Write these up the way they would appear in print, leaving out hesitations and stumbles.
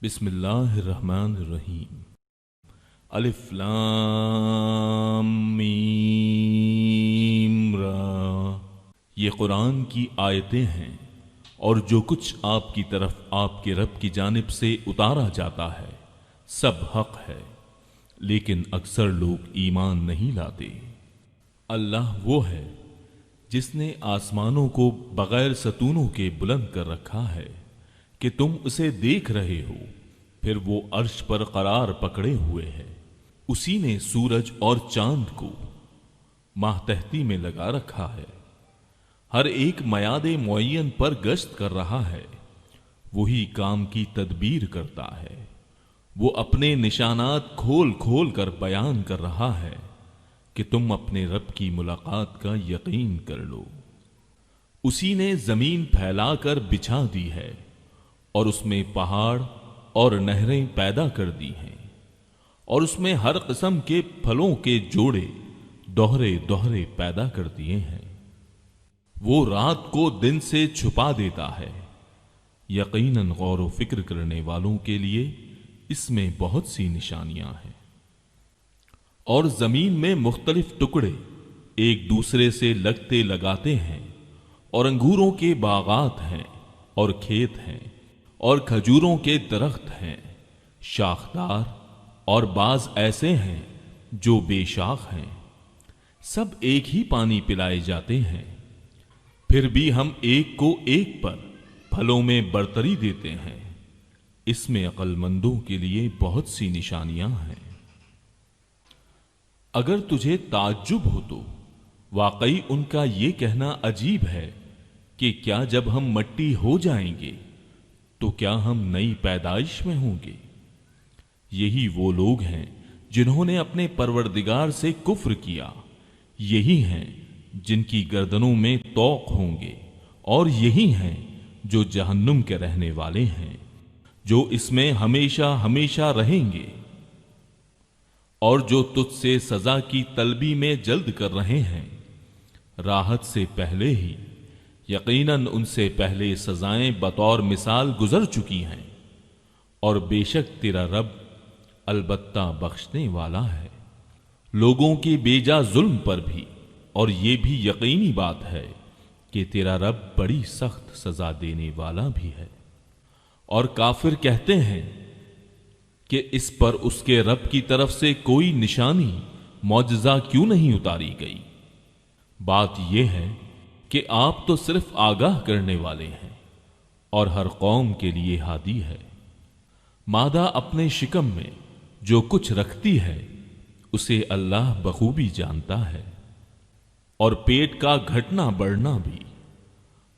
بسم اللہ الرحمن الرحیم۔ الف لام میم را، یہ قرآن کی آیتیں ہیں اور جو کچھ آپ کی طرف آپ کے رب کی جانب سے اتارا جاتا ہے سب حق ہے، لیکن اکثر لوگ ایمان نہیں لاتے۔ اللہ وہ ہے جس نے آسمانوں کو بغیر ستونوں کے بلند کر رکھا ہے کہ تم اسے دیکھ رہے ہو، پھر وہ عرش پر قرار پکڑے ہوئے ہے۔ اسی نے سورج اور چاند کو ماتحتی میں لگا رکھا ہے، ہر ایک میعاد معین پر گشت کر رہا ہے۔ وہی کام کی تدبیر کرتا ہے، وہ اپنے نشانات کھول کھول کر بیان کر رہا ہے کہ تم اپنے رب کی ملاقات کا یقین کر لو۔ اسی نے زمین پھیلا کر بچھا دی ہے اور اس میں پہاڑ اور نہریں پیدا کر دی ہیں، اور اس میں ہر قسم کے پھلوں کے جوڑے دوہرے دوہرے پیدا کر دیے ہیں۔ وہ رات کو دن سے چھپا دیتا ہے، یقیناً غور و فکر کرنے والوں کے لیے اس میں بہت سی نشانیاں ہیں۔ اور زمین میں مختلف ٹکڑے ایک دوسرے سے لگتے لگاتے ہیں، اور انگوروں کے باغات ہیں اور کھیت ہیں اور کھجوروں کے درخت ہیں شاخدار، اور بعض ایسے ہیں جو بے شاخ ہیں، سب ایک ہی پانی پلائے جاتے ہیں، پھر بھی ہم ایک کو ایک پر پھلوں میں برتری دیتے ہیں۔ اس میں عقل مندوں کے لیے بہت سی نشانیاں ہیں۔ اگر تجھے تعجب ہو تو واقعی ان کا یہ کہنا عجیب ہے کہ کیا جب ہم مٹی ہو جائیں گے تو کیا ہم نئی پیدائش میں ہوں گے؟ یہی وہ لوگ ہیں جنہوں نے اپنے پروردگار سے کفر کیا، یہی ہیں جن کی گردنوں میں طوق ہوں گے، اور یہی ہیں جو جہنم کے رہنے والے ہیں، جو اس میں ہمیشہ ہمیشہ رہیں گے۔ اور جو تجھ سے سزا کی طلبی میں جلد کر رہے ہیں، راحت سے پہلے ہی یقیناً ان سے پہلے سزائیں بطور مثال گزر چکی ہیں، اور بے شک تیرا رب البتہ بخشنے والا ہے لوگوں کے بیجا ظلم پر بھی۔ اور یہ بھی یقینی بات ہے کہ تیرا رب بڑی سخت سزا دینے والا بھی ہے۔ اور کافر کہتے ہیں کہ اس پر اس کے رب کی طرف سے کوئی نشانی معجزہ کیوں نہیں اتاری گئی؟ بات یہ ہے کہ آپ تو صرف آگاہ کرنے والے ہیں، اور ہر قوم کے لیے ہادی ہے۔ مادہ اپنے شکم میں جو کچھ رکھتی ہے اسے اللہ بخوبی جانتا ہے، اور پیٹ کا گھٹنا بڑھنا بھی،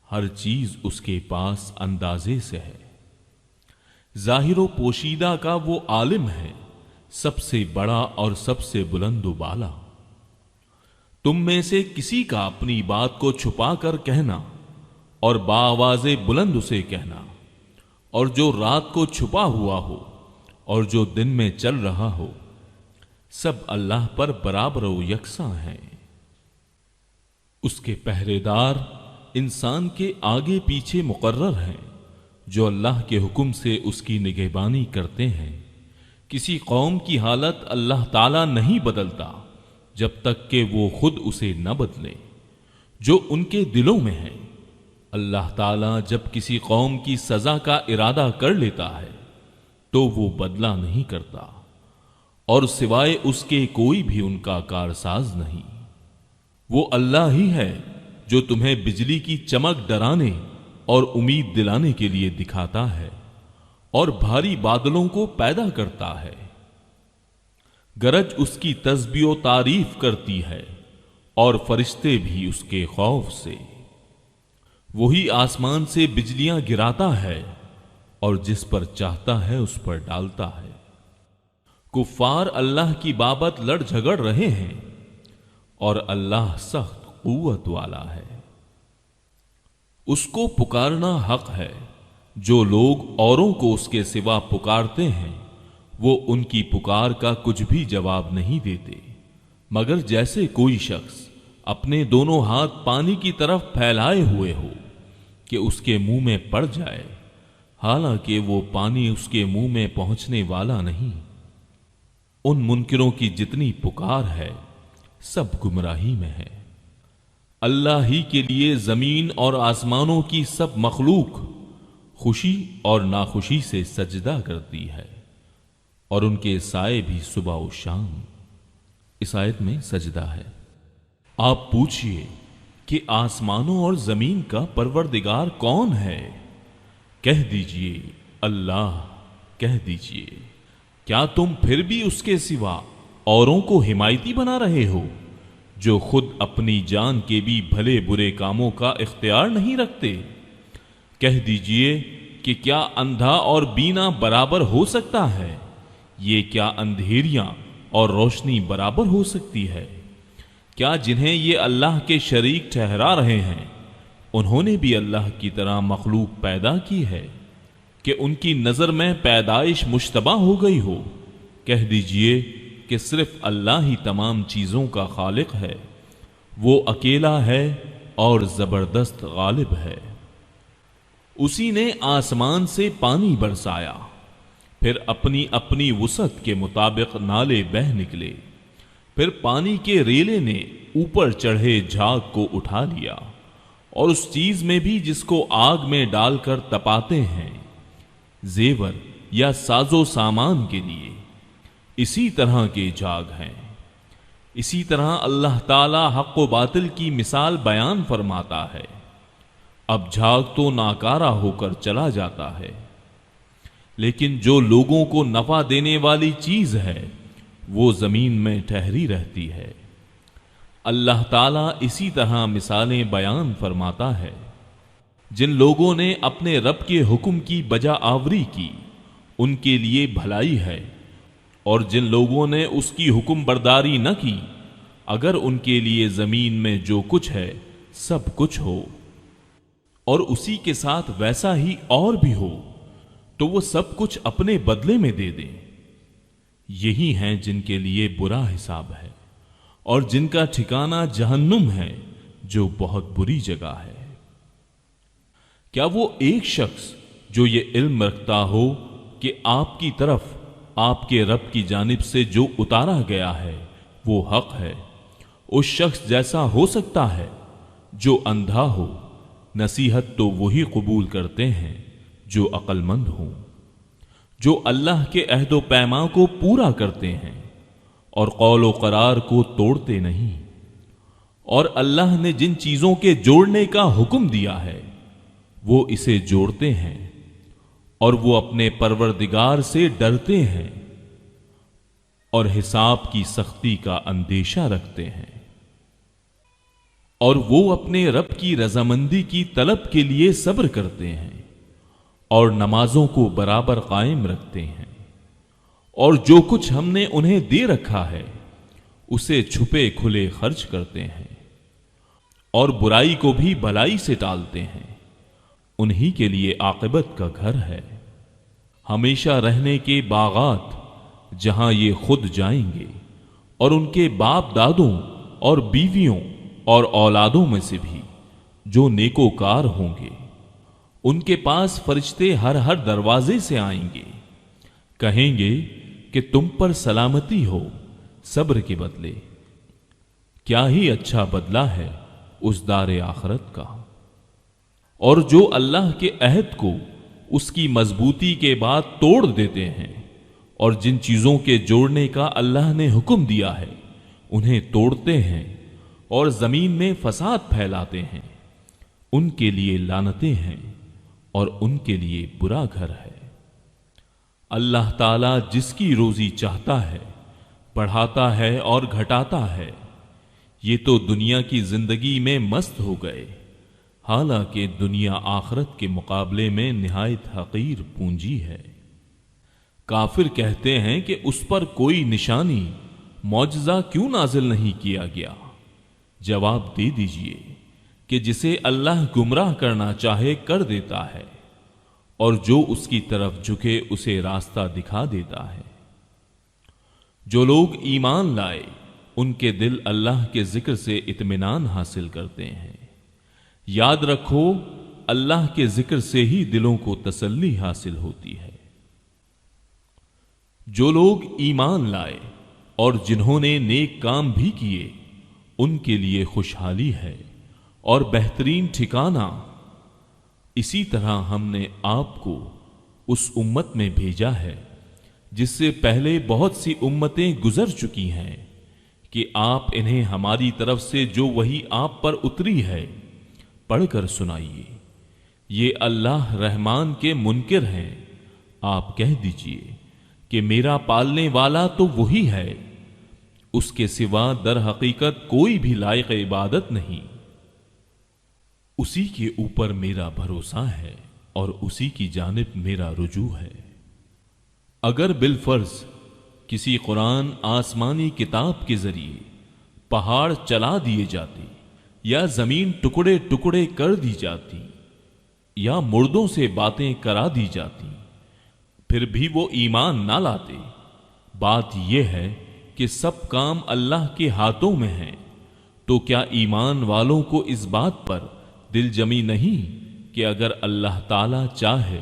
ہر چیز اس کے پاس اندازے سے ہے۔ ظاہر و پوشیدہ کا وہ عالم ہے، سب سے بڑا اور سب سے بلند و بالا۔ تم میں سے کسی کا اپنی بات کو چھپا کر کہنا اور بآواز بلند اسے کہنا، اور جو رات کو چھپا ہوا ہو اور جو دن میں چل رہا ہو، سب اللہ پر برابر و یکساں ہیں۔ اس کے پہرے دار انسان کے آگے پیچھے مقرر ہیں، جو اللہ کے حکم سے اس کی نگہبانی کرتے ہیں۔ کسی قوم کی حالت اللہ تعالیٰ نہیں بدلتا جب تک کہ وہ خود اسے نہ بدلے جو ان کے دلوں میں ہے۔ اللہ تعالیٰ جب کسی قوم کی سزا کا ارادہ کر لیتا ہے تو وہ بدلہ نہیں کرتا، اور سوائے اس کے کوئی بھی ان کا کارساز نہیں۔ وہ اللہ ہی ہے جو تمہیں بجلی کی چمک ڈرانے اور امید دلانے کے لیے دکھاتا ہے، اور بھاری بادلوں کو پیدا کرتا ہے۔ گرج اس کی تسبیح و تعریف کرتی ہے، اور فرشتے بھی اس کے خوف سے۔ وہی آسمان سے بجلیاں گراتا ہے، اور جس پر چاہتا ہے اس پر ڈالتا ہے۔ کفار اللہ کی بابت لڑ جھگڑ رہے ہیں، اور اللہ سخت قوت والا ہے۔ اس کو پکارنا حق ہے۔ جو لوگ اوروں کو اس کے سوا پکارتے ہیں وہ ان کی پکار کا کچھ بھی جواب نہیں دیتے، مگر جیسے کوئی شخص اپنے دونوں ہاتھ پانی کی طرف پھیلائے ہوئے ہو کہ اس کے منہ میں پڑ جائے، حالانکہ وہ پانی اس کے منہ میں پہنچنے والا نہیں۔ ان منکروں کی جتنی پکار ہے سب گمراہی میں ہے۔ اللہ ہی کے لیے زمین اور آسمانوں کی سب مخلوق خوشی اور ناخوشی سے سجدہ کرتی ہے، اور ان کے سائے بھی صبح و شام۔ اس آیت میں سجدہ ہے۔ آپ پوچھئے کہ آسمانوں اور زمین کا پروردگار کون ہے؟ کہہ دیجئے اللہ، کہہ دیجئے کیا تم پھر بھی اس کے سوا اوروں کو حمایتی بنا رہے ہو جو خود اپنی جان کے بھی بھلے برے کاموں کا اختیار نہیں رکھتے؟ کہہ دیجئے کہ کیا اندھا اور بینا برابر ہو سکتا ہے؟ یہ کیا اندھیریاں اور روشنی برابر ہو سکتی ہے؟ کیا جنہیں یہ اللہ کے شریک ٹھہرا رہے ہیں انہوں نے بھی اللہ کی طرح مخلوق پیدا کی ہے کہ ان کی نظر میں پیدائش مشتبہ ہو گئی ہو؟ کہہ دیجئے کہ صرف اللہ ہی تمام چیزوں کا خالق ہے، وہ اکیلا ہے اور زبردست غالب ہے۔ اسی نے آسمان سے پانی برسایا، پھر اپنی اپنی وسعت کے مطابق نالے بہہ نکلے، پھر پانی کے ریلے نے اوپر چڑھے جھاگ کو اٹھا لیا، اور اس چیز میں بھی جس کو آگ میں ڈال کر تپاتے ہیں، زیور یا ساز و سامان کے لیے اسی طرح کے جھاگ ہیں۔ اسی طرح اللہ تعالی حق و باطل کی مثال بیان فرماتا ہے۔ اب جھاگ تو ناکارہ ہو کر چلا جاتا ہے، لیکن جو لوگوں کو نفع دینے والی چیز ہے وہ زمین میں ٹھہری رہتی ہے۔ اللہ تعالیٰ اسی طرح مثالیں بیان فرماتا ہے۔ جن لوگوں نے اپنے رب کے حکم کی بجا آوری کی ان کے لیے بھلائی ہے، اور جن لوگوں نے اس کی حکم برداری نہ کی اگر ان کے لیے زمین میں جو کچھ ہے سب کچھ ہو اور اسی کے ساتھ ویسا ہی اور بھی ہو تو وہ سب کچھ اپنے بدلے میں دے دیں، یہی ہیں جن کے لیے برا حساب ہے اور جن کا ٹھکانہ جہنم ہے جو بہت بری جگہ ہے۔ کیا وہ ایک شخص جو یہ علم رکھتا ہو کہ آپ کی طرف آپ کے رب کی جانب سے جو اتارا گیا ہے وہ حق ہے، اس شخص جیسا ہو سکتا ہے جو اندھا ہو؟ نصیحت تو وہی قبول کرتے ہیں جو عقل مند ہوں، جو اللہ کے عہد و پیمان کو پورا کرتے ہیں اور قول و قرار کو توڑتے نہیں، اور اللہ نے جن چیزوں کے جوڑنے کا حکم دیا ہے وہ اسے جوڑتے ہیں، اور وہ اپنے پروردگار سے ڈرتے ہیں اور حساب کی سختی کا اندیشہ رکھتے ہیں، اور وہ اپنے رب کی رضامندی کی طلب کے لیے صبر کرتے ہیں اور نمازوں کو برابر قائم رکھتے ہیں، اور جو کچھ ہم نے انہیں دے رکھا ہے اسے چھپے کھلے خرچ کرتے ہیں، اور برائی کو بھی بھلائی سے ٹالتے ہیں، انہی کے لیے عاقبت کا گھر ہے، ہمیشہ رہنے کے باغات جہاں یہ خود جائیں گے، اور ان کے باپ دادوں اور بیویوں اور اولادوں میں سے بھی جو نیکوکار ہوں گے، ان کے پاس فرشتے ہر دروازے سے آئیں گے، کہیں گے کہ تم پر سلامتی ہو صبر کے بدلے، کیا ہی اچھا بدلہ ہے اس دار آخرت کا۔ اور جو اللہ کے عہد کو اس کی مضبوطی کے بعد توڑ دیتے ہیں اور جن چیزوں کے جوڑنے کا اللہ نے حکم دیا ہے انہیں توڑتے ہیں اور زمین میں فساد پھیلاتے ہیں، ان کے لیے لعنتیں ہیں اور ان کے لیے برا گھر ہے۔ اللہ تعالیٰ جس کی روزی چاہتا ہے بڑھاتا ہے اور گھٹاتا ہے، یہ تو دنیا کی زندگی میں مست ہو گئے، حالانکہ دنیا آخرت کے مقابلے میں نہایت حقیر پونجی ہے۔ کافر کہتے ہیں کہ اس پر کوئی نشانی معجزہ کیوں نازل نہیں کیا گیا؟ جواب دے دیجئے کہ جسے اللہ گمراہ کرنا چاہے کر دیتا ہے، اور جو اس کی طرف جھکے اسے راستہ دکھا دیتا ہے۔ جو لوگ ایمان لائے ان کے دل اللہ کے ذکر سے اطمینان حاصل کرتے ہیں۔ یاد رکھو اللہ کے ذکر سے ہی دلوں کو تسلی حاصل ہوتی ہے۔ جو لوگ ایمان لائے اور جنہوں نے نیک کام بھی کیے ان کے لیے خوشحالی ہے اور بہترین ٹھکانہ۔ اسی طرح ہم نے آپ کو اس امت میں بھیجا ہے جس سے پہلے بہت سی امتیں گزر چکی ہیں کہ آپ انہیں ہماری طرف سے جو وحی آپ پر اتری ہے پڑھ کر سنائیے۔ یہ اللہ رحمان کے منکر ہیں۔ آپ کہہ دیجئے کہ میرا پالنے والا تو وہی ہے، اس کے سوا در حقیقت کوئی بھی لائق عبادت نہیں، اسی کے اوپر میرا بھروسہ ہے اور اسی کی جانب میرا رجوع ہے۔ اگر بالفرض کسی قرآن آسمانی کتاب کے ذریعے پہاڑ چلا دیے جاتے یا زمین ٹکڑے ٹکڑے کر دی جاتی یا مردوں سے باتیں کرا دی جاتی پھر بھی وہ ایمان نہ لاتے۔ بات یہ ہے کہ سب کام اللہ کے ہاتھوں میں ہیں، تو کیا ایمان والوں کو اس بات پر دل جمی نہیں کہ اگر اللہ تعالی چاہے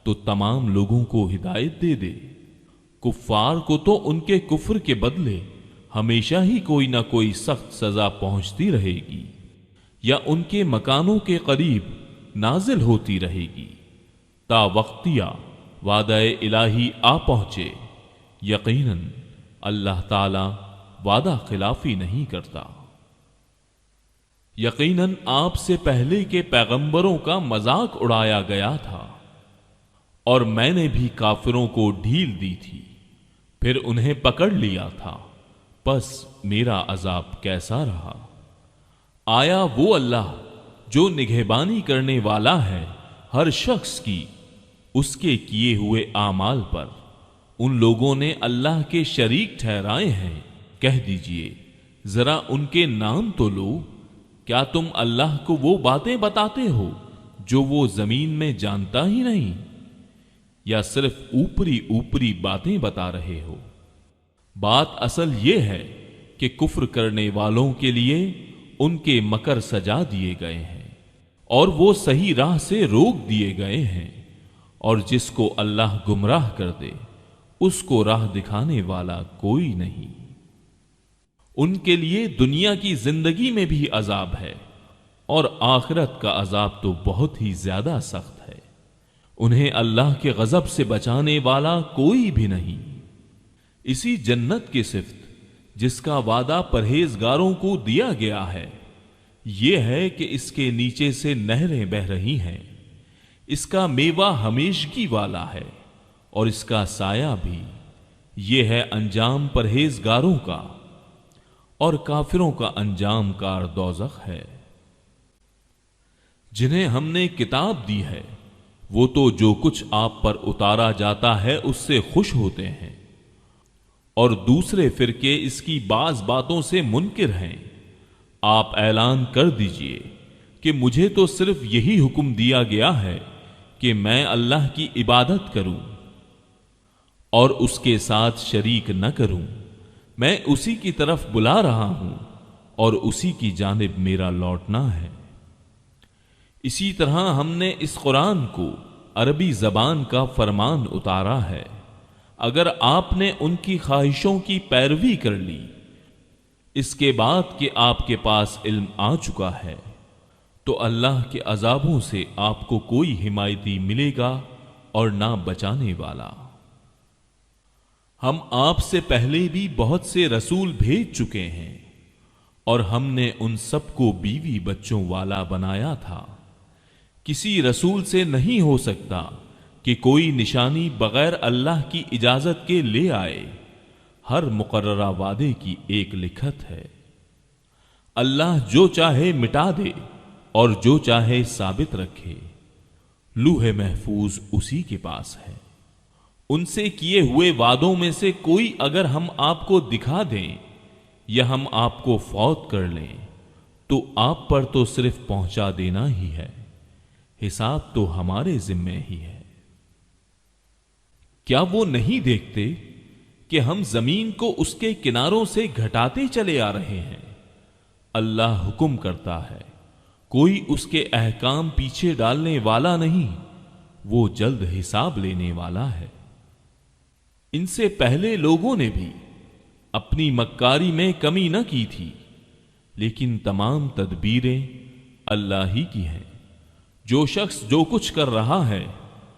تو تمام لوگوں کو ہدایت دے دے؟ کفار کو تو ان کے کفر کے بدلے ہمیشہ ہی کوئی نہ کوئی سخت سزا پہنچتی رہے گی یا ان کے مکانوں کے قریب نازل ہوتی رہے گی تا وقتیہ وعدہ الہی آ پہنچے۔ یقیناً اللہ تعالی وعدہ خلافی نہیں کرتا۔ یقیناً آپ سے پہلے کے پیغمبروں کا مذاق اڑایا گیا تھا اور میں نے بھی کافروں کو ڈھیل دی تھی، پھر انہیں پکڑ لیا تھا، پس میرا عذاب کیسا رہا۔ آیا وہ اللہ جو نگہبانی کرنے والا ہے ہر شخص کی اس کے کیے ہوئے اعمال پر، ان لوگوں نے اللہ کے شریک ٹھہرائے ہیں۔ کہہ دیجئے ذرا ان کے نام تو لو، کیا تم اللہ کو وہ باتیں بتاتے ہو جو وہ زمین میں جانتا ہی نہیں، یا صرف اوپری اوپری باتیں بتا رہے ہو؟ بات اصل یہ ہے کہ کفر کرنے والوں کے لیے ان کے مکر سجا دیے گئے ہیں اور وہ صحیح راہ سے روک دیے گئے ہیں، اور جس کو اللہ گمراہ کر دے اس کو راہ دکھانے والا کوئی نہیں۔ ان کے لیے دنیا کی زندگی میں بھی عذاب ہے اور آخرت کا عذاب تو بہت ہی زیادہ سخت ہے، انہیں اللہ کے غضب سے بچانے والا کوئی بھی نہیں۔ اسی جنت کی صفت جس کا وعدہ پرہیزگاروں کو دیا گیا ہے یہ ہے کہ اس کے نیچے سے نہریں بہہ رہی ہیں، اس کا میوہ ہمیشگی والا ہے اور اس کا سایہ بھی۔ یہ ہے انجام پرہیزگاروں کا، اور کافروں کا انجام کار دوزخ ہے۔ جنہیں ہم نے کتاب دی ہے وہ تو جو کچھ آپ پر اتارا جاتا ہے اس سے خوش ہوتے ہیں، اور دوسرے فرقے اس کی بعض باتوں سے منکر ہیں۔ آپ اعلان کر دیجئے کہ مجھے تو صرف یہی حکم دیا گیا ہے کہ میں اللہ کی عبادت کروں اور اس کے ساتھ شریک نہ کروں، میں اسی کی طرف بلا رہا ہوں اور اسی کی جانب میرا لوٹنا ہے۔ اسی طرح ہم نے اس قرآن کو عربی زبان کا فرمان اتارا ہے۔ اگر آپ نے ان کی خواہشوں کی پیروی کر لی اس کے بعد کہ آپ کے پاس علم آ چکا ہے تو اللہ کے عذابوں سے آپ کو کوئی حمایتی ملے گا اور نہ بچانے والا۔ ہم آپ سے پہلے بھی بہت سے رسول بھیج چکے ہیں اور ہم نے ان سب کو بیوی بچوں والا بنایا تھا۔ کسی رسول سے نہیں ہو سکتا کہ کوئی نشانی بغیر اللہ کی اجازت کے لے آئے، ہر مقررہ وعدے کی ایک لکھت ہے۔ اللہ جو چاہے مٹا دے اور جو چاہے ثابت رکھے، لوح محفوظ اسی کے پاس ہے۔ ان سے کیے ہوئے وعدوں میں سے کوئی اگر ہم آپ کو دکھا دیں یا ہم آپ کو فوت کر لیں تو آپ پر تو صرف پہنچا دینا ہی ہے، حساب تو ہمارے ذمے ہی ہے۔ کیا وہ نہیں دیکھتے کہ ہم زمین کو اس کے کناروں سے گھٹاتے چلے آ رہے ہیں؟ اللہ حکم کرتا ہے کوئی اس کے احکام پیچھے ڈالنے والا نہیں، وہ جلد حساب لینے والا ہے۔ ان سے پہلے لوگوں نے بھی اپنی مکاری میں کمی نہ کی تھی، لیکن تمام تدبیریں اللہ ہی کی ہیں۔ جو شخص جو کچھ کر رہا ہے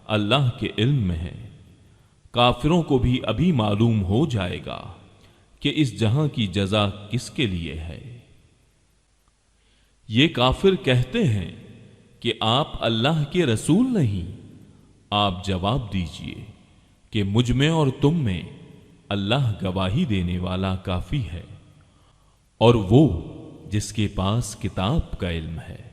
اللہ کے علم میں ہے۔ کافروں کو بھی ابھی معلوم ہو جائے گا کہ اس جہاں کی جزا کس کے لیے ہے۔ یہ کافر کہتے ہیں کہ آپ اللہ کے رسول نہیں۔ آپ جواب دیجئے کہ مجھ میں اور تم میں اللہ گواہی دینے والا کافی ہے، اور وہ جس کے پاس کتاب کا علم ہے۔